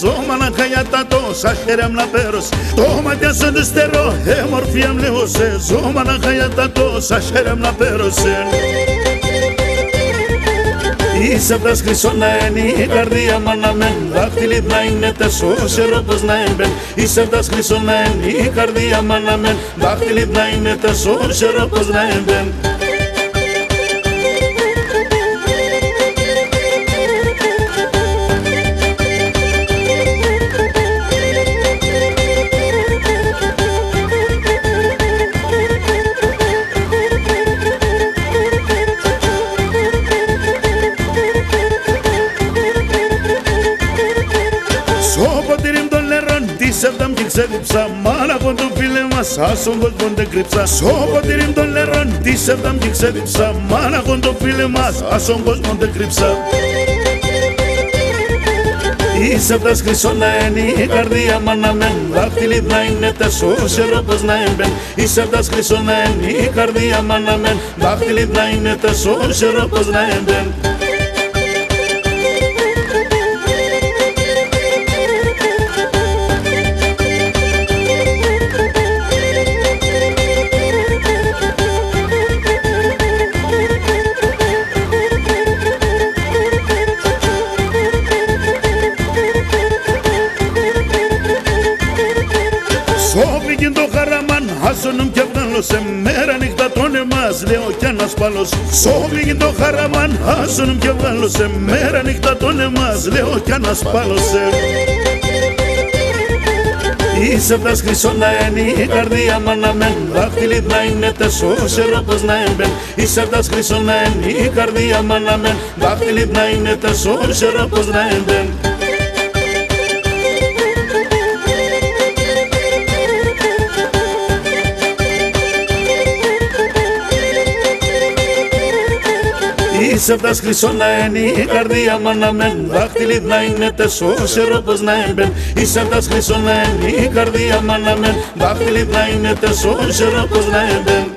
Ζώμα να χαγιάτα τόσα χέρια να πέρωσε. Το μάτια σου του στερό, μορφία μου λεγούσε. Ζώμα να χαγιάτα τόσα χέρια να πέρωσε. Είσαι αυτάς χρυσό να είναι η καρδία μου αναμέν. Δάχτυλι να είναι τεσσόσερο πως να έμπεν. Είσαι αυτάς χρυσό να είναι η καρδία μου αναμέν. Δάχτυλι να είναι τεσσόσερο πως να έμπεν. Σεβδάμ και ξέδειψα, μάνα από το φίλε μας, άσον κόσμο δεν κρύψα. Στο ποτήρι των λερών, τι σεβδάμ και ξέδειψα, μάνα από το φίλε μας, άσον κόσμο δεν κρύψα. Είσαι αυτάς χρυσό να είναι η καρδία μου αναμέν. Δάχτυλι να είναι τεσσόσερο πως να έμπεν. Είσαι αυτάς χρυσό να είναι η καρδία μου αναμέν. Δάχτυλι να είναι τεσσόσερο πως να έμπεν. Σώπηκε το χαραμάν, άσονομ και βγάλωσε. Μέρα νύχτα τρώνε μας, λέω κι ανασπάλωσε. Σώπηκε το χαραμάν, άσονομ και βγάλωσε. Μέρα νύχτα τρώνε μας, λέω κι ανασπάλωσε. Είσαι αυτάς χρυσό να είναι η καρδία μου αναμέν. Δάχτυλι να είναι τεσσόσερο πως να έμπεν. Είσαι αυτάς χρυσό να είναι η καρδία μου αναμέν. Δάχτυλι να είναι τεσσόσερο πως να έμπεν. Είσαι αυτάς χρυσό να είναι η καρδία μου αναμέν. Δάχτυλι να είναι τεσσόσερο πως να έμπεν. Είσαι αυτάς χρυσό να είναι η καρδία μου αναμέν. Δάχτυλι να είναι τεσσόσερο πως να έμπεν.